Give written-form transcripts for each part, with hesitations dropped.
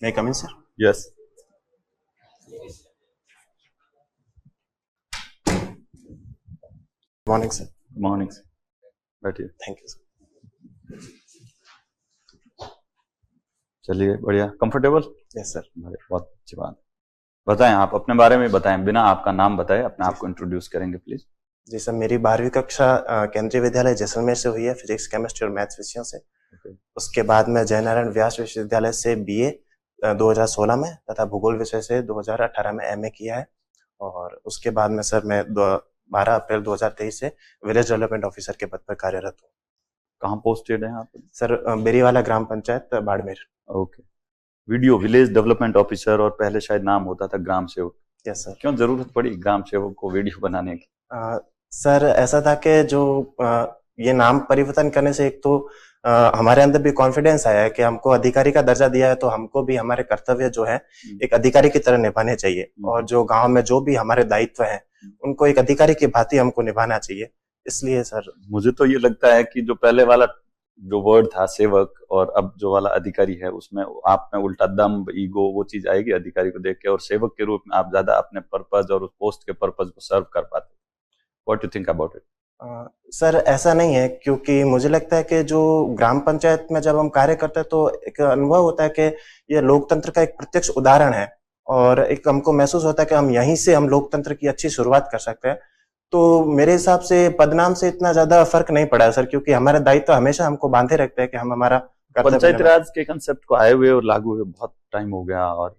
May I come in, sir? Yes. Morning, sir. Good morning. बैठिए. Thank you, sir. चलिए, बढ़िया. Comfortable? Yes, sir. बहुत अच्छी बात. बताएं, आप अपने बारे में बताएं, बिना आपका नाम बताए अपने आप को इंट्रोड्यूस करेंगे प्लीज. जी सर, मेरी 12वीं कक्षा केंद्रीय विद्यालय जैसलमेर से हुई है, फिजिक्स, केमिस्ट्री और मैथ्स विषयों से. उसके बाद मैं जयनारायण व्यास विश्वविद्यालय से बीए 2016 में तथा भूगोल विषय से 2018 में एमए किया है. और उसके बाद में सर मैं 12 अप्रैल 2023 से विलेज डेवलपमेंट ऑफिसर के पद पर कार्यरत हूँ. कहाँ पोस्टेड हैं आप? Sir Beriwala gram panchayat Barmer. Okay. VDO village development officer और पहले शायद नाम होता था ग्राम सेवक. Yes sir. क्यों जरूरत पड़ी ग्राम सेवक को वीडियो बनाने की? सर ऐसा था कि जो ये नाम परिवर्तन करने से एक तो हमारे अंदर भी कॉन्फिडेंस आया है कि हमको अधिकारी का दर्जा दिया है, तो हमको भी हमारे कर्तव्य जो है एक अधिकारी की तरह निभाने चाहिए. और जो गांव में जो भी हमारे दायित्व हैं उनको एक अधिकारी की भांति हमको निभाना चाहिए. इसलिए सर मुझे तो ये लगता है कि जो पहले वाला जो वर्ड था सेवक और अब जो वाला अधिकारी है उसमें आप में उल्टा दम्भ, ईगो, वो चीज आएगी अधिकारी को देख के, और सेवक के रूप में आप ज्यादा अपने पर्पज और उस पोस्ट के पर्पज को सर्व कर पाते. What you think about it? Sir ऐसा नहीं है, क्योंकि मुझे लगता है कि जो ग्राम पंचायत में जब हम कार्य करते हैं तो एक अनुभव होता है कि ये लोकतंत्र का एक प्रत्यक्ष उदाहरण है, और एक हमको महसूस होता है कि हम यहीं से हम लोकतंत्र की अच्छी शुरुआत कर सकते हैं. तो मेरे हिसाब से पदनाम से इतना ज्यादा फर्क नहीं पड़ा है सर, क्योंकि हमारा दायित्व हमेशा हमको बांधे रखते हैं कि हम हमारा पंचायत राज के कंसेप्ट को आए हुए और लागू हुए बहुत टाइम हो गया, और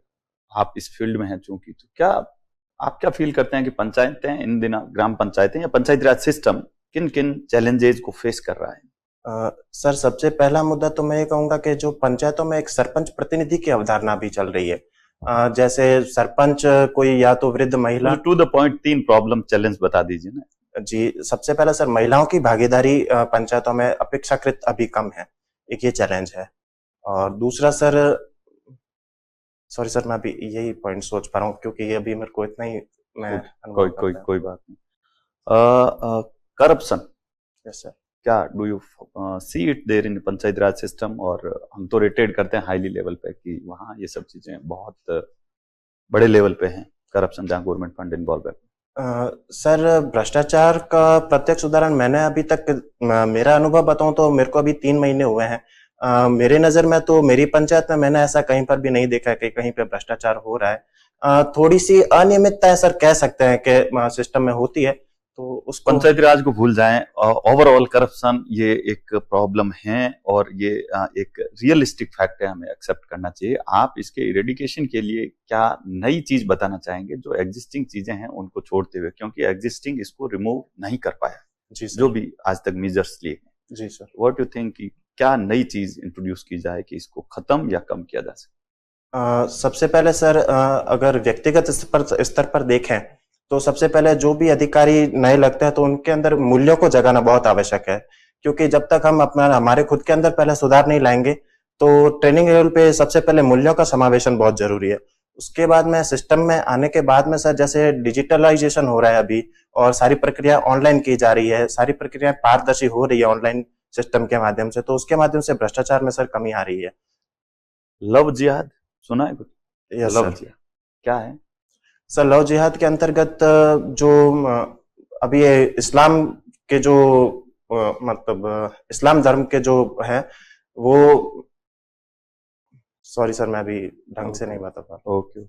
आप इस फील्ड में हैं चूंकि, तो क्या आप क्या फील करते हैं कि पंचायतें इन दिनों, ग्राम पंचायतें या पंचायती राज सिस्टम किन किन चैलेंजेस को फेस कर रहा है? सर सबसे पहला मुद्दा तो मैं ये कहूंगा कि जो पंचायतों में एक सरपंच प्रतिनिधि की अवधारणा भी चल रही है. जैसे सरपंच कोई या तो वृद्ध महिला. To the point 3 problem challenge बता दीजिए ना. जी, सबसे पहला सर महिलाओं की भागीदारी पंचायतों में अपेक्षाकृत अभी कम है, एक ये चैलेंज है. और दूसरा सर, सॉरी सर मैं अभी यही पॉइंट सोच पा रहा हूँ क्योंकि ये अभी मेरे को इतना ही मैं कोई बात नहीं. करप्शन. Yes sir. क्या do you see it there in Panchayati Raj system? और हम तो रेटेड करते हैं हाईली लेवल पे कि वहाँ ये सब चीजें बहुत बड़े लेवल पे हैं, करप्शन जहाँ गवर्नमेंट फंड इन्वॉल्व है. सर भ्रष्टाचार का प्रत्यक्ष उदाहरण मैंने अभी तक, मेरा अनुभव बताऊं तो मेरे को अभी 3 महीने हुए हैं. मेरे नजर में तो मेरी पंचायत में मैंने ऐसा कहीं पर भी नहीं देखा कि कहीं पे भ्रष्टाचार हो रहा है. थोड़ी सी अनियमितता सर कह सकते हैं कि सिस्टम में होती है, तो उसको पंचायती राज को भूल जाएं. ओवरऑल करप्शन ये एक प्रॉब्लम है और ये एक रियलिस्टिक फैक्ट है, हमें एक्सेप्ट करना चाहिए. आप इसके इरेडिकेशन के लिए क्या नई चीज बताना चाहेंगे जो एग्जिस्टिंग चीजें हैं उनको छोड़ते हुए, क्योंकि एग्जिस्टिंग इसको रिमूव नहीं कर पाया जी सर. जो भी आज तक मेजर्स लिए हैं. जी सर. व्हाट यू थिंक कि क्या नई चीज इंट्रोड्यूस की जाए कि इसको खत्म या कम किया जा सके? सबसे पहले सर अगर व्यक्तिगत स्तर पर देखें तो सबसे पहले जो भी अधिकारी नए लगते हैं तो उनके अंदर मूल्यों को जगाना बहुत आवश्यक है, क्योंकि जब तक हम अपना हमारे खुद के अंदर पहले सुधार नहीं लाएंगे तो ट्रेनिंग लेवल पे सबसे पहले मूल्यों का समावेशन बहुत जरूरी है. उसके बाद में सिस्टम में आने के बाद में सर जैसे डिजिटलाइजेशन हो रहा है अभी और सारी प्रक्रिया ऑनलाइन की जा रही है, सारी प्रक्रिया पारदर्शी हो रही है ऑनलाइन सिस्टम के माध्यम से, तो उसके माध्यम से भ्रष्टाचार में सर कमी आ रही है. लव जिहाद सुना है कुछ? Yes love sir. जिहाद क्या है सर? लव जिहाद के अंतर्गत जो अभी ये इस्लाम के जो मतलब इस्लाम धर्म के जो है वो, सॉरी सर मैं अभी ढंग से नहीं बता पा रहा. ओके.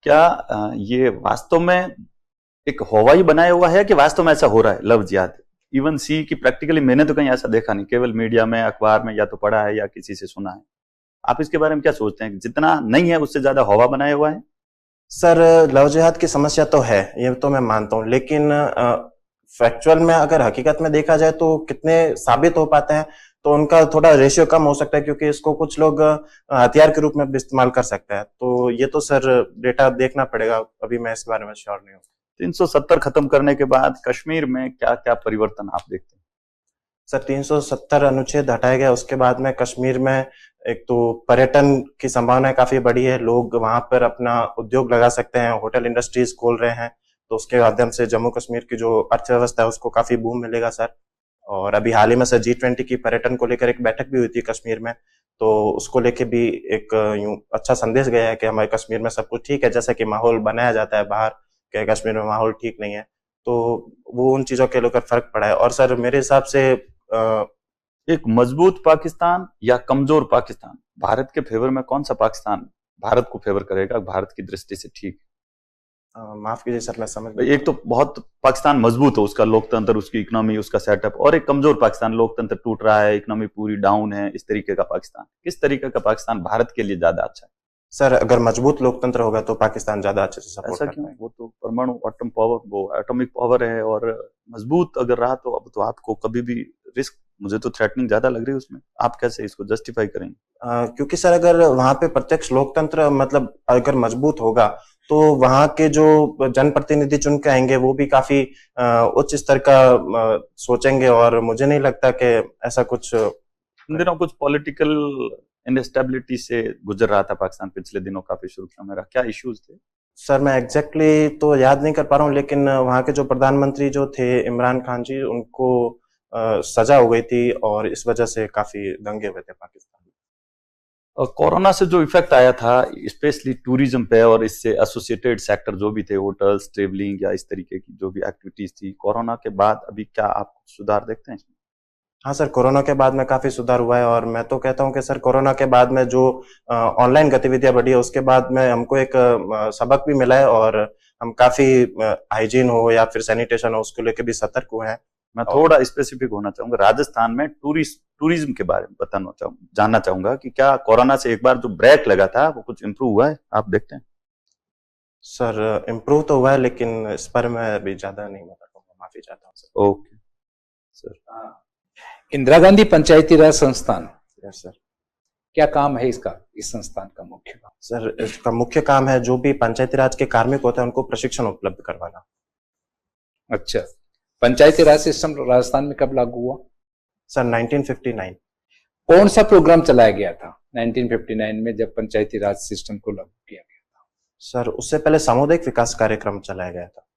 क्या ये वास्तव में एक हवाई बनाया हुआ है कि वास्तव में ऐसा हो रहा है लव जिहाद? इवन सी की प्रैक्टिकली मैंने तो कहीं ऐसा देखा नहीं, केवल मीडिया में, अखबार में या तो पढ़ा है या किसी से सुना है. आप इसके बारे में क्या सोचते हैं? जितना नहीं है उससे ज्यादा हवा बनाया हुआ है? सर लव जिहाद की समस्या तो है, ये तो मैं मानता हूँ, लेकिन फैक्चुअल में अगर हकीकत में देखा जाए तो कितने साबित हो पाते हैं तो उनका थोड़ा रेशियो कम हो सकता है, क्योंकि इसको कुछ लोग हथियार के रूप में भी इस्तेमाल कर सकते हैं. तो ये तो सर डेटा देखना पड़ेगा, अभी मैं इस बारे में श्योर नहीं हूँ. 370 खत्म करने के बाद कश्मीर में क्या क्या परिवर्तन आप देखते हैं? सर 370 अनुच्छेद हटाया गया, उसके बाद में कश्मीर में एक तो पर्यटन की संभावनाएं काफी बढ़ी है, लोग वहां पर अपना उद्योग लगा सकते हैं, होटल इंडस्ट्रीज खोल रहे हैं, तो उसके माध्यम से जम्मू कश्मीर की जो अर्थव्यवस्था है उसको काफी बूम मिलेगा सर. और अभी हाल ही में सर G20 की पर्यटन को लेकर एक बैठक भी हुई थी कश्मीर में, तो उसको लेके भी एक यूं अच्छा संदेश गया है कि हमारे कश्मीर में सब कुछ ठीक है, जैसा कि माहौल बनाया जाता है बाहर कि कश्मीर में माहौल ठीक नहीं है, तो वो उन चीजों के लेकर फर्क पड़ा है। और सर मेरे हिसाब से एक मजबूत पाकिस्तान या कमजोर पाकिस्तान, भारत के फेवर में कौन सा पाकिस्तान भारत को फेवर करेगा, भारत की दृष्टि से ठीक? माफ कीजिए सर, मैं समझ एक तो बहुत पाकिस्तान मजबूत हो, उसका लोकतंत्र, उसकी इकोनॉमी, उसका सेटअप, और एक कमजोर पाकिस्तान, लोकतंत्र टूट रहा है, इकोनॉमी पूरी डाउन है, इस तरीके का पाकिस्तान। किस तरीके का पाकिस्तान भारत के लिए ज्यादा अच्छा है? सर अगर मजबूत लोकतंत्र होगा तो पाकिस्तान ज्यादा अच्छे से सपोर्ट ऐसा करता क्यों? है। वो तो परमाणु एटम पावर, वो एटॉमिक पावर है, और मजबूत अगर रहा तो अब तो आपको कभी भी रिस्क, मुझे तो थ्रेटनिंग ज्यादा लग रही है उसमें। आप कैसे इसको जस्टिफाई करेंगे? क्योंकि सर अगर वहां पे प्रत्यक्ष लोकतंत्र मतलब अगर मजबूत होगा तो वहां के जो जनप्रतिनिधि चुन के आएंगे वो भी काफी उच्च स्तर का सोचेंगे, और मुझे नहीं लगता कि ऐसा कुछ इन दिनों कुछ पॉलिटिकल इनस्टेबिलिटी से गुजर रहा था पाकिस्तान पिछले दिनों, काफी सुर्खियों में रहा। क्या इश्यूज थे? सर मैं एग्जैक्टली तो याद नहीं कर पा रहा हूँ, लेकिन वहाँ के जो प्रधानमंत्री जो थे इमरान खान जी, उनको सजा हो गई थी और इस वजह से काफी दंगे हुए थे पाकिस्तान में। और कोरोना से जो इफेक्ट आया था स्पेशली टूरिज्म पे और इससे एसोसिएटेड सेक्टर जो भी थे, होटल्स, ट्रेवलिंग या इस तरीके की जो भी एक्टिविटीज थी, कोरोना के बाद अभी क्या आप सुधार देखते हैं इसमें? हाँ सर, कोरोना के बाद में काफी सुधार हुआ है, और मैं तो कहता हूँ कि सर कोरोना के बाद में जो ऑनलाइन गतिविधियां बढ़ी है उसके बाद में हमको एक सबक भी मिला है, और हम काफी हाइजीन हो या फिर सैनिटेशन हो उसको लेके भी सतर्क हुए हैं। मैं थोड़ा स्पेसिफिक होना चाहूंगा, राजस्थान में टूरिज्म के बारे में जानना चाहूंगा कि क्या कोरोना से एक बार जो ब्रेक लगा था वो कुछ इम्प्रूव हुआ है, आप देखते हैं? सर इम्प्रूव तो हुआ है, लेकिन इस पर मैं अभी ज्यादा नहीं बता पाऊंगा, माफी चाहता हूँ sir. Okay sir. Indira Gandhi Panchayati Raj Sansthan, yes sir. क्या काम है इसका, इस संस्थान का मुख्य काम? सर इसका मुख्य काम है जो भी पंचायती राज के कार्मिक होते हैं उनको प्रशिक्षण उपलब्ध करवाना। अच्छा, पंचायती राज सिस्टम राजस्थान में कब लागू हुआ? सर 1959। कौन सा प्रोग्राम चलाया गया था 1959 में जब पंचायती राज सिस्टम को लागू किया गया था? सर उससे पहले सामुदायिक विकास कार्यक्रम चलाया गया था।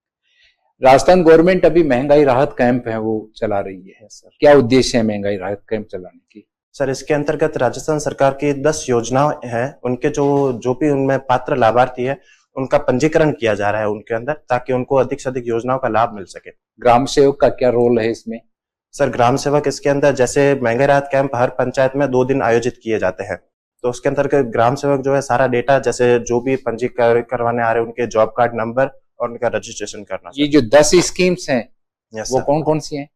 राजस्थान गवर्नमेंट अभी महंगाई राहत कैंप है वो चला रही है सर, क्या उद्देश्य है महंगाई राहत कैंप चलाने की? सर इसके अंतर्गत राजस्थान सरकार की 10 योजनाएं हैं, उनके जो भी उनमें पात्र लाभार्थी है उनका पंजीकरण किया जा रहा है उनके अंदर, ताकि उनको अधिक से अधिक योजनाओं का लाभ मिल सके। ग्राम सेवक का क्या रोल है इसमें? सर ग्राम सेवक इसके अंदर, जैसे महंगाई राहत कैंप हर पंचायत में 2 दिन आयोजित किए जाते हैं, तो उसके अंतर्गत ग्राम सेवक जो है सारा डेटा, जैसे जो भी पंजीकरण करवाने आ रहे हैं उनके जॉब कार्ड नंबर और उनका रजिस्ट्रेशन करना। ये जो 10 स्कीम्स हैं वो सर। कौन कौन सी हैं?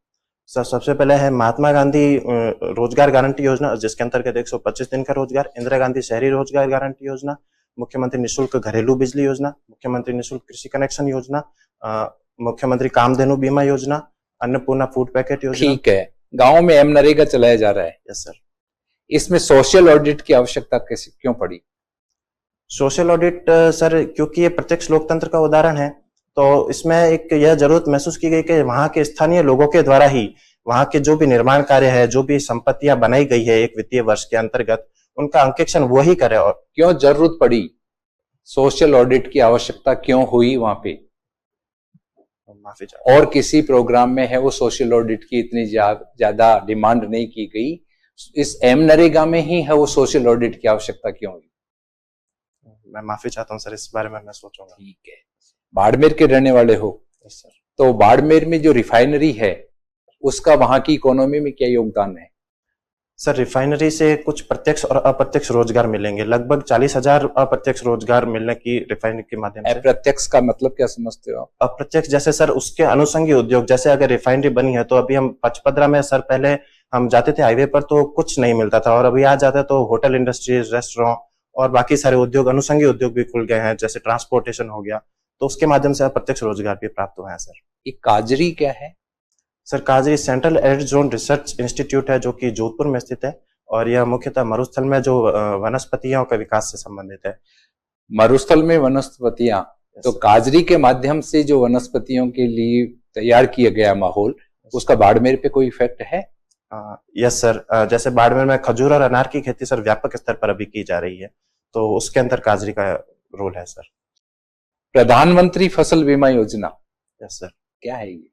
सर सबसे पहले है महात्मा गांधी रोजगार गारंटी योजना, जिसके अंतर्गत 125 दिन का रोजगार, इंदिरा गांधी शहरी रोजगार गारंटी योजना, मुख्यमंत्री निःशुल्क घरेलू बिजली योजना, मुख्यमंत्री निःशुल्क कृषि कनेक्शन योजना, मुख्यमंत्री कामधेनु बीमा योजना, अन्नपूर्णा फूड पैकेट योजना। ठीक है, गाँव में मनरेगा चलाया जा रहा है। Yes sir. इसमें सोशल ऑडिट की आवश्यकता कैसे क्यों पड़ी? सोशल ऑडिट सर क्योंकि ये प्रत्यक्ष लोकतंत्र का उदाहरण है, तो इसमें एक यह जरूरत महसूस की गई कि वहां के स्थानीय लोगों के द्वारा ही वहां के जो भी निर्माण कार्य है, जो भी संपत्तियां बनाई गई है एक वित्तीय वर्ष के अंतर्गत, उनका अंकेक्षण वही करे। और क्यों जरूरत पड़ी, सोशल ऑडिट की आवश्यकता क्यों हुई वहां पे? माफी चाहता और किसी प्रोग्राम में है वो सोशल ऑडिट की इतनी ज्यादा डिमांड नहीं की गई, इस नरेगा में ही है वो सोशल ऑडिट की आवश्यकता क्यों हुई? मैं माफी चाहता हूँ सर, इस बारे में मैं सोचूंगा। ठीक है, बाड़मेर के रहने वाले हो, यस सर। तो बाड़मेर में जो रिफाइनरी है उसका वहां की इकोनॉमी में क्या योगदान है? सर रिफाइनरी से कुछ प्रत्यक्ष और अप्रत्यक्ष रोजगार मिलेंगे, लगभग 40,000 अप्रत्यक्ष रोजगार मिलने की रिफाइनरी के माध्यम से। अप्रत्यक्ष का मतलब क्या समझते हो आप? अप्रत्यक्ष जैसे सर उसके अनुषंगी उद्योग, जैसे अगर रिफाइनरी बनी है तो अभी हम पचपदरा में सर पहले हम जाते थे हाईवे पर तो कुछ नहीं मिलता था, और अभी आ जाते तो होटल इंडस्ट्रीज, रेस्टोरेंट और बाकी सारे उद्योग, अनुषंगी उद्योग भी खुल गए हैं, जैसे ट्रांसपोर्टेशन हो गया, तो उसके माध्यम से अप्रत्यक्ष रोजगार भी प्राप्त हुए हैं सर। ये काजरी क्या है? सर काजरी Central Arid Zone Research Institute है जो कि जोधपुर में स्थित है, और यह मुख्यतः मरुस्थल में जो वनस्पतियों के विकास से संबंधित है। मरुस्थल में वनस्पतियां, तो काजरी के माध्यम से जो वनस्पतियों के लिए तैयार किया गया माहौल, उसका बाड़मेर पे कोई इफेक्ट है? यस सर, जैसे बाड़मेर में खजूर और अनार की खेती सर व्यापक स्तर पर अभी की जा रही है, तो उसके अंदर काजरी का रोल है सर। प्रधानमंत्री फसल बीमा योजना, यस सर। क्या है ये?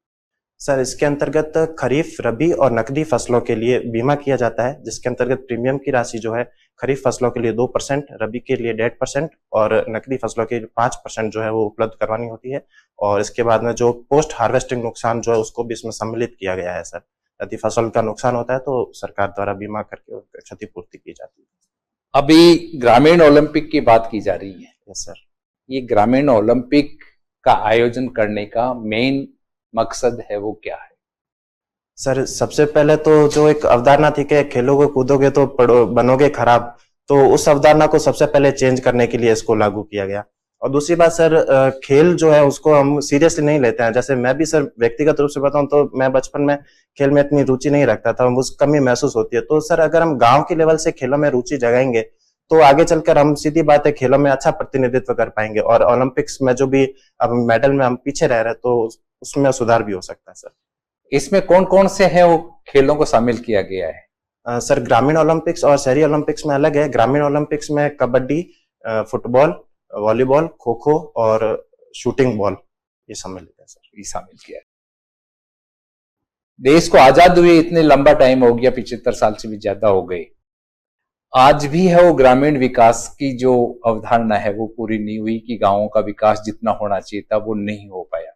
सर इसके अंतर्गत खरीफ, रबी और नकदी फसलों के लिए बीमा किया जाता है, जिसके अंतर्गत प्रीमियम की राशि जो है खरीफ फसलों के लिए 2%, रबी के लिए 1.5% और नकदी फसलों के लिए 5% जो है वो उपलब्ध करवानी होती है। और इसके बाद में जो पोस्ट हार्वेस्टिंग नुकसान जो है उसको भी इसमें सम्मिलित किया गया है सर। यदि फसल का नुकसान होता है तो सरकार द्वारा बीमा करके उसकी क्षतिपूर्ति की जाती है। अभी ग्रामीण ओलंपिक की बात की जा रही है। Yes sir. ये ग्रामीण ओलंपिक का आयोजन करने का मेन मकसद है वो क्या है? सर सबसे पहले तो जो एक अवधारणा थी कि खेलोगे कूदोगे तो बनोगे खराब, तो उस अवधारणा को सबसे पहले चेंज करने के लिए इसको लागू किया गया। और दूसरी बात सर, खेल जो है उसको हम सीरियसली नहीं लेते हैं। जैसे मैं भी सर व्यक्तिगत रूप से बताऊं तो मैं बचपन में खेल में इतनी रुचि नहीं रखता था, मुझे कमी महसूस होती है। तो सर अगर हम गांव के लेवल से खेलों में रुचि जगाएंगे तो आगे चलकर हम सीधी बात है खेलों में अच्छा प्रतिनिधित्व कर पाएंगे, और ओलंपिक्स में जो भी अब मेडल में हम पीछे रह रहे हैं तो उसमें सुधार भी हो सकता है सर। इसमें कौन कौन से हैं वो खेलों को शामिल किया गया है? सर ग्रामीण ओलंपिक्स और शहरी ओलंपिक्स में अलग है। ग्रामीण ओलंपिक्स में कबड्डी, फुटबॉल, वॉलीबॉल, खो खो और शूटिंग बॉल ये सम्मिलित है सर। ये शामिल किया है। देश को आजाद हुए इतने लंबा टाइम हो गया, 75 साल से भी ज्यादा हो गए, आज भी है वो ग्रामीण विकास की जो अवधारणा है वो पूरी नहीं हुई कि गांवों का विकास जितना होना चाहिए था वो नहीं हो पाया।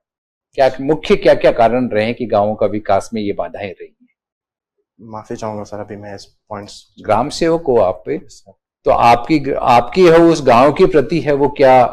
क्या क्या कारण रहे हैं कि गांवों का विकास में ये बाधाएं रही हैं? माफी चाहूंगा सर, अभी मैं इस पॉइंट्स। ग्राम सेवक हो आप पे, तो आपकी है उस गांव के प्रति है वो क्या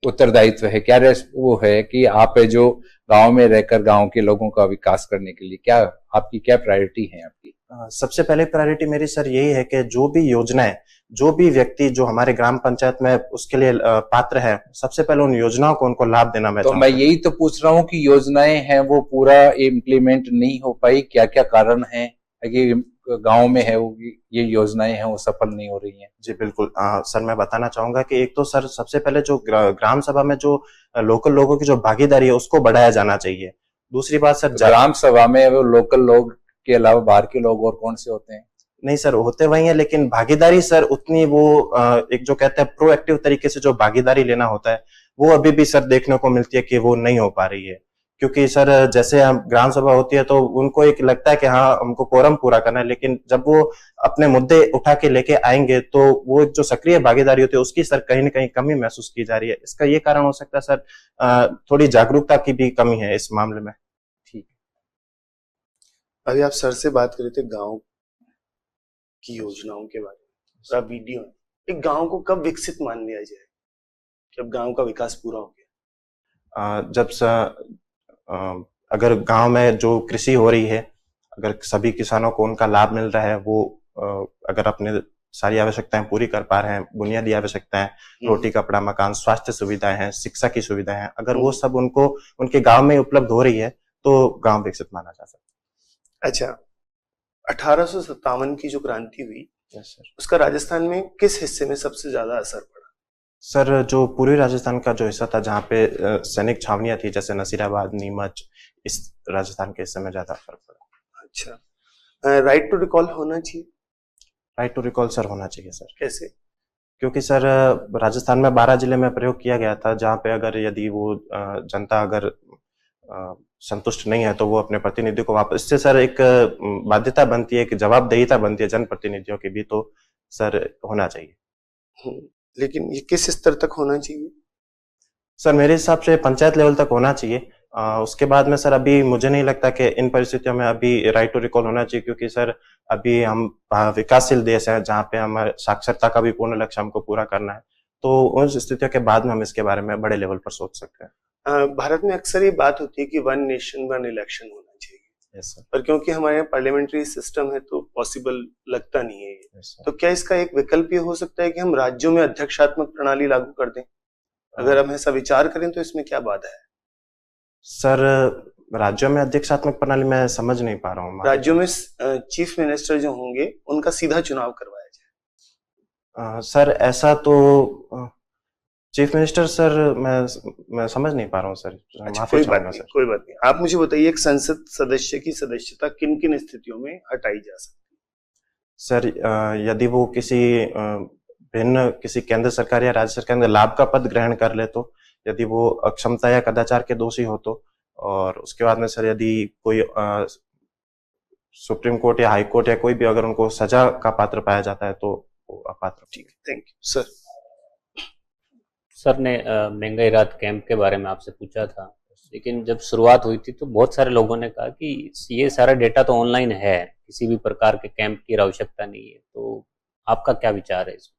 उत्तरदायित्व है, क्या वो है कि आप जो गांव में रहकर गांव के लोगों का विकास करने के लिए क्या आपकी क्या प्रायोरिटी है आपकी? सबसे पहले प्रायोरिटी मेरी सर यही है कि जो भी योजनाएं, जो भी व्यक्ति जो हमारे ग्राम पंचायत में उसके लिए पात्र है, सबसे पहले उन योजनाओं को उनको लाभ देना। मैं यही तो पूछ रहा हूँ कि योजनाएं हैं वो पूरा इम्प्लीमेंट नहीं हो पाई, क्या क्या कारण है कि गांव में है वो ये योजनाएं हैं वो सफल नहीं हो रही हैं? जी बिल्कुल सर, मैं बताना चाहूंगा कि एक तो सर सबसे पहले जो ग्राम सभा में जो लोकल लोगों की जो भागीदारी है उसको बढ़ाया जाना चाहिए। दूसरी बात सर, ग्राम सभा में वो लोकल लोग के अलावा बाहर के लोग और कौन से होते हैं? नहीं सर, होते वही है, लेकिन भागीदारी सर उतनी वो एक जो कहते हैं प्रोएक्टिव तरीके से जो भागीदारी लेना होता है वो अभी भी सर देखने को मिलती है कि वो नहीं हो पा रही है। क्योंकि सर जैसे हम ग्राम सभा होती है तो उनको एक लगता है कि हाँ हमको कोरम पूरा करना है, लेकिन जब वो अपने मुद्दे उठा के लेके आएंगे तो वो जो सक्रिय भागीदारी होती है उसकी सर कहीं ना कहीं कमी महसूस की जा रही है। इसका ये कारण हो सकता है सर, थोड़ी जागरूकता की भी कमी है इस मामले में। ठीक है, अभी आप सर से बात कर रहे थे गांव की योजनाओं के बारे में, पूरा वीडियो है। एक गांव को कब विकसित मान लिया जाए, जब गांव का विकास पूरा हो गया? जब अगर गांव में जो कृषि हो रही है, अगर सभी किसानों को उनका लाभ मिल रहा है, वो अगर अपने सारी आवश्यकताएं पूरी कर पा रहे हैं, बुनियादी आवश्यकताएं, रोटी कपड़ा मकान, स्वास्थ्य सुविधाएं हैं, शिक्षा की सुविधाएं हैं, अगर वो सब उनको उनके गांव में उपलब्ध हो रही है तो गांव विकसित माना जा सकता है। अच्छा, 1857 की जो क्रांति हुई, सर उसका राजस्थान में किस हिस्से में सबसे ज्यादा असर पड़ा? सर जो पूर्वी राजस्थान का जो हिस्सा था जहाँ पे सैनिक छावनियां थी, जैसे नसीराबाद, नीमच, इस राजस्थान के हिस्से में ज्यादा फर्क पड़ा। अच्छा, राइट टू रिकॉल होना चाहिए? राइट टू रिकॉल सर होना चाहिए सर। कैसे? क्योंकि सर राजस्थान में 12 जिले में प्रयोग किया गया था, जहाँ पे अगर यदि वो जनता अगर संतुष्ट नहीं है तो वो अपने प्रतिनिधि को वापस, इससे सर एक बाध्यता बनती है, एक जवाबदेहीता बनती है जनप्रतिनिधियों की भी, तो सर होना चाहिए। लेकिन ये किस स्तर तक होना चाहिए? सर मेरे हिसाब से पंचायत लेवल तक होना चाहिए। उसके बाद में सर अभी मुझे नहीं लगता कि इन परिस्थितियों में अभी राइट टू रिकॉल होना चाहिए, क्योंकि सर अभी हम विकासशील देश हैं जहाँ पे हमारे साक्षरता का भी पूर्ण लक्ष्य हमको पूरा करना है, तो उन स्थितियों के बाद में हम इसके बारे में बड़े लेवल पर सोच सकते हैं। भारत में अक्सर ये बात होती है कि 1 नेशन 1 इलेक्शन होना चाहिए। Yes sir. पर क्योंकि हमारे यहाँ पार्लियामेंट्री सिस्टम है तो पॉसिबल लगता नहीं है ये। Yes sir. तो क्या इसका एक विकल्प ये हो सकता है कि हम राज्यों में अध्यक्षात्मक प्रणाली लागू कर दें? अगर हम ऐसा विचार करें तो इसमें क्या बाधा है? सर राज्यों में अध्यक्षात्मक प्रणाली मैं समझ नहीं पा रहा हूँ। राज्यों में चीफ मिनिस्टर जो होंगे उनका सीधा चुनाव करवाया जाए। सर ऐसा तो चीफ मिनिस्टर सर मैं समझ नहीं पा रहा हूँ सर। अच्छा, कोई बात नहीं। आप मुझे बताइए, एक संसद सदस्य की सदस्यता किन किन स्थितियों में हटाई जा सकती है? सर यदि वो किसी भिन्न किसी केंद्र सरकार या राज्य सरकार में लाभ का पद ग्रहण कर ले, तो यदि वो अक्षमता या कदाचार के दोषी हो, तो और उसके बाद में सर यदि कोई सुप्रीम कोर्ट या हाई कोर्ट या कोई भी अगर उनको सजा का पात्र पाया जाता है तो वो अपात्र। ठीक है, थैंक यू सर। सर ने महंगाई राहत कैंप के बारे में आपसे पूछा था, लेकिन जब शुरुआत हुई थी तो बहुत सारे लोगों ने कहा कि ये सारा डेटा तो ऑनलाइन है, किसी भी प्रकार के कैंप की आवश्यकता नहीं है, तो आपका क्या विचार है इसमें?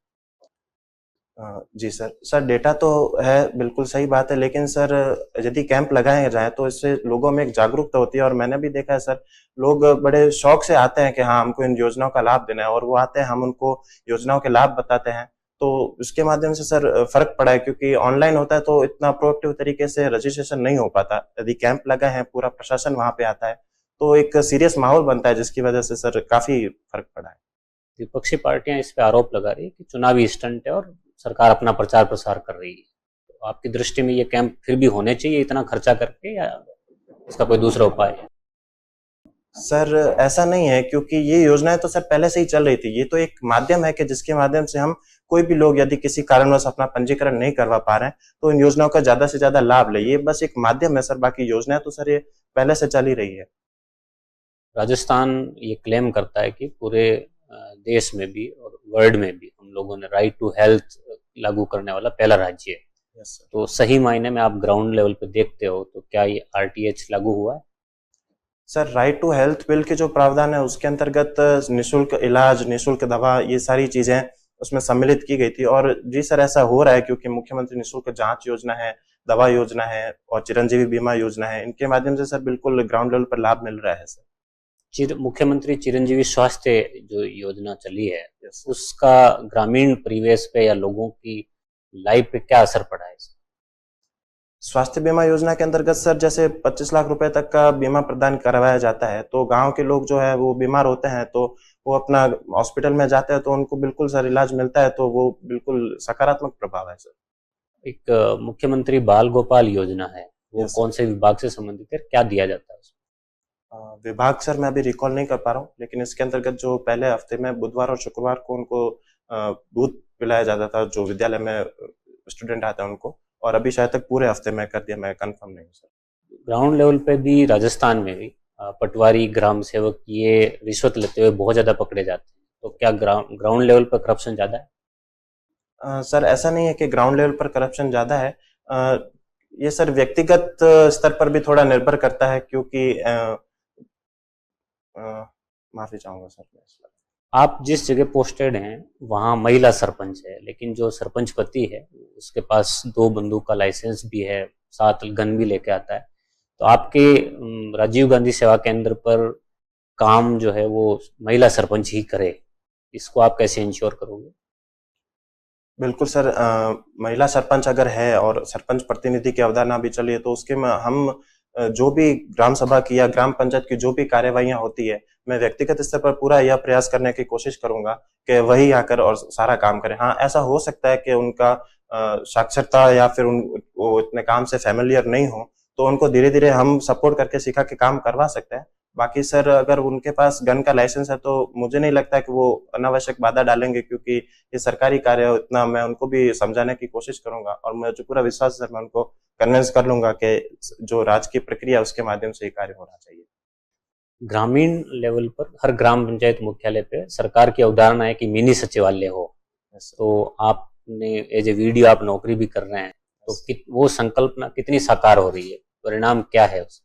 जी सर डेटा तो है, बिल्कुल सही बात है, लेकिन सर यदि कैंप लगाए जाए तो इससे लोगों में एक जागरूकता होती है। और मैंने भी देखा है सर, लोग बड़े शौक से आते हैं कि हाँ हमको इन योजनाओं का लाभ देना है, और वो आते हैं, हम उनको योजनाओं के लाभ बताते हैं, तो उसके माध्यम से सर फर्क पड़ा है। क्योंकि ऑनलाइन होता है तो इतना प्रोएक्टिव तरीके से रजिस्ट्रेशन नहीं हो पाता। यदि कैंप लगा है, पूरा प्रशासन वहां पे आता है, तो एक सीरियस माहौल बनता है, जिसकी वजह से सर काफी फर्क पड़ा है। विपक्षी पार्टियां इस पे आरोप लगा रही है कि चुनावी स्टंट है और सरकार अपना प्रचार प्रसार कर रही है, तो आपकी दृष्टि में ये कैंप फिर भी होने चाहिए इतना खर्चा करके, या इसका कोई दूसरा उपाय है? सर ऐसा नहीं है, क्योंकि ये योजनाएं तो सर पहले से ही चल रही थी। ये तो एक माध्यम है कि जिसके माध्यम से हम कोई भी लोग यदि किसी कारणवश अपना पंजीकरण नहीं करवा पा रहे हैं तो इन योजनाओं का ज्यादा से ज्यादा लाभ ले। ये बस एक माध्यम है सर, बाकी योजनाएं तो सर ये पहले से चल ही रही है। राजस्थान ये क्लेम करता है कि पूरे देश में भी और वर्ल्ड में भी हम लोगों ने राइट टू हेल्थ लागू करने वाला पहला राज्य है। Yes sir. तो सही मायने में आप ग्राउंड लेवल पे देखते हो तो क्या ये आरटीएच लागू हुआ है? Sir right to health bill के जो प्रावधान है उसके अंतर्गत निःशुल्क इलाज, निःशुल्क दवा, ये सारी चीजें उसमें सम्मिलित की गई थी। और जी सर ऐसा हो रहा है, क्योंकि मुख्यमंत्री निःशुल्क जांच योजना है, दवा योजना है और चिरंजीवी बीमा योजना है, इनके माध्यम से सर बिल्कुल ग्राउंड लेवल पर लाभ मिल रहा है सर। मुख्यमंत्री चिरंजीवी स्वास्थ्य जो योजना चली है, यस। उसका ग्रामीण परिवेश पे या लोगों की लाइफ पे क्या असर पड़ा है? स्वास्थ्य बीमा योजना के अंतर्गत सर जैसे 25 लाख रुपए तक का बीमा प्रदान करवाया जाता है, तो गांव के लोग जो है वो बीमार होते हैं तो वो अपना हॉस्पिटल में जाते हैं, तो उनको बिल्कुल सर इलाज मिलता है, तो वो बिल्कुल सकारात्मक प्रभाव है सर। एक मुख्यमंत्री बाल गोपाल योजना है, वो यस। कौन से विभाग से संबंधित है, क्या दिया जाता है उसमें? विभाग सर मैं अभी रिकॉल नहीं कर पा रहा हूँ, लेकिन इसके अंतर्गत जो पहले हफ्ते में बुधवार और शुक्रवार को उनको दूध पिलाया जाता था, जो विद्यालय में स्टूडेंट आते हैं उनको, और अभी शायद तक पूरे हफ्ते में कर दिया, मैं कंफर्म नहीं हूँ सर। ग्राउंड लेवल पे भी, राजस्थान में भी पटवारी, ग्राम सेवक ये रिश्वत लेते हुए बहुत ज्यादा पकड़े जाते हैं, तो क्या ग्राउंड लेवल पर करप्शन ज्यादा है? सर ऐसा नहीं है कि ग्राउंड लेवल पर करप्शन ज्यादा है। ये सर व्यक्तिगत स्तर पर भी थोड़ा निर्भर करता है, क्योंकि माफी चाहूंगा सर। आप जिस जगह पोस्टेड हैं वहाँ महिला सरपंच है, लेकिन जो सरपंच पति है उसके पास 2 बंदूक का लाइसेंस भी है, 7 गन भी लेके आता है, तो आपके राजीव गांधी सेवा केंद्र पर काम जो है वो महिला सरपंच ही करे, इसको आप कैसे इंश्योर करोगे? बिल्कुल सर, महिला सरपंच अगर है और सरपंच प्रतिनिधि की अवधारणा भी चली है, तो उसके में हम जो भी ग्राम सभा की या ग्राम पंचायत की जो भी कार्यवाहियां होती है, मैं व्यक्तिगत स्तर पर पूरा यह प्रयास करने की कोशिश करूंगा कि वही आकर और सारा काम करें। हाँ ऐसा हो सकता है कि उनका साक्षरता या फिर वो इतने काम से फैमिलियर नहीं हो, तो उनको धीरे धीरे हम सपोर्ट करके सिखा के काम करवा सकते हैं। बाकी सर अगर उनके पास गन का लाइसेंस है तो मुझे नहीं लगता कि वो अनावश्यक बाधा डालेंगे, क्योंकि ये सरकारी कार्य है। इतना मैं उनको भी समझाने की कोशिश करूंगा, और मुझे पूरा विश्वास है सर, मैं उनको कन्विंस कर लूंगा कि जो राजकीय प्रक्रिया उसके माध्यम से ये कार्य होना चाहिए। ग्रामीण लेवल पर हर ग्राम पंचायत मुख्यालय पे सरकार की अवधारणा है कि मिनी सचिवालय हो, तो आपने एज ए वीडियो आप नौकरी भी कर रहे हैं, तो वो संकल्पना कितनी साकार हो रही है, परिणाम क्या है उसका?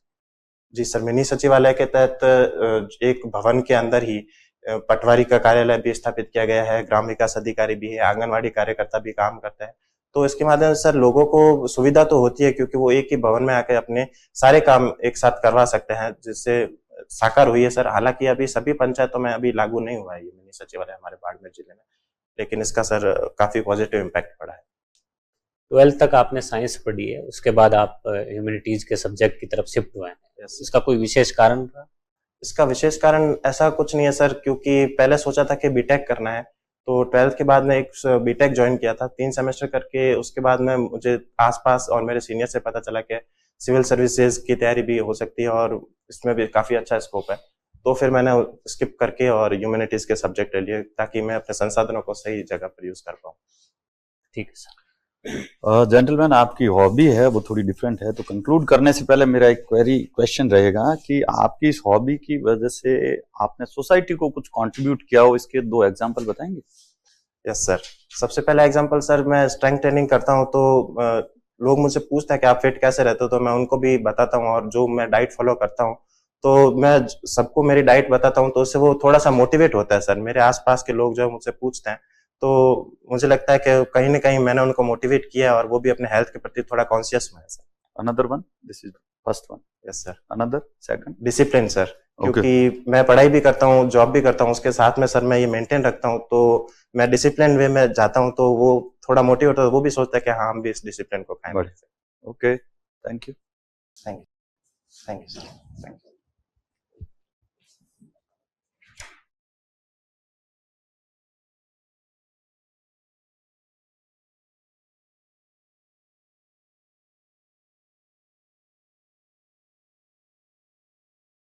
जी सर, मिनी सचिवालय के तहत एक भवन के अंदर ही पटवारी का कार्यालय भी स्थापित किया गया है, ग्राम विकास अधिकारी भी है, आंगनवाड़ी कार्यकर्ता भी काम करता है। तो इसके माध्यम से सर लोगों को सुविधा तो होती है, क्योंकि वो एक ही भवन में आकर अपने सारे काम एक साथ करवा सकते हैं, जिससे साकार हुई है सर। हालांकि अभी सभी पंचायतों में अभी लागू नहीं हुआ है ये मिनी सचिवालय हमारे बाड़मेर जिले में, लेकिन इसका सर काफी पॉजिटिव इम्पैक्ट पड़ा है। 12th तक आपने साइंस पढ़ी है, उसके बाद आप ह्यूमैनिटीज के सब्जेक्ट की तरफ शिफ्ट हुए हैं, इसका कोई विशेष कारण था? इसका विशेष कारण ऐसा कुछ नहीं है सर, क्योंकि पहले सोचा था कि बीटेक करना है, तो 12th के बाद में एक बीटेक ज्वाइन किया था 3 सेमेस्टर करके। उसके बाद में मुझे आसपास और मेरे सीनियर से पता चला कि सिविल सर्विसेज की तैयारी भी हो सकती है और इसमें भी काफी अच्छा स्कोप है, तो फिर मैंने स्किप करके और ह्यूमैनिटीज के सब्जेक्ट ले लिए, ताकि मैं अपने संसाधनों को सही जगह पर यूज कर पाऊँ। ठीक है सर। जेंटलमैन, आपकी हॉबी है वो थोड़ी डिफरेंट है, तो कंक्लूड करने से पहले मेरा एक क्वेश्चन रहेगा कि आपकी इस हॉबी की वजह से आपने सोसाइटी को कुछ कंट्रीब्यूट किया हो, इसके 2 एग्जांपल बताएंगे? Yes sir. सबसे पहला एग्जांपल सर, मैं स्ट्रेंथ ट्रेनिंग करता हूँ तो लोग मुझसे पूछते हैं कि आप फिट कैसे रहते हो, तो मैं उनको भी बताता हूँ, और जो मैं डाइट फॉलो करता हूँ तो मैं सबको मेरी डाइट बताता हूँ, तो उससे वो थोड़ा सा मोटिवेट होता है सर। मेरे आसपास के लोग जो है मुझसे पूछते हैं, तो मुझे लगता है कि कहीं ना कहीं मैंने उनको मोटिवेट किया है और वो भी अपने हेल्थ के प्रति थोड़ा कॉन्शियस में है sir. Another one, this is first one. Yes sir. Another second? Discipline sir, okay. क्योंकि मैं पढ़ाई भी करता हूँ, जॉब भी करता हूँ, उसके साथ में सर मैं ये मेंटेन रखता हूँ, तो मैं डिसिप्लिन वे में जाता हूँ, तो वो थोड़ा मोटिवेट होता है, वो भी सोचता है कि हाँ हम भी इस डिसिप्लिन को कायम रखें। Okay, thank you. Thank you sir, thank you.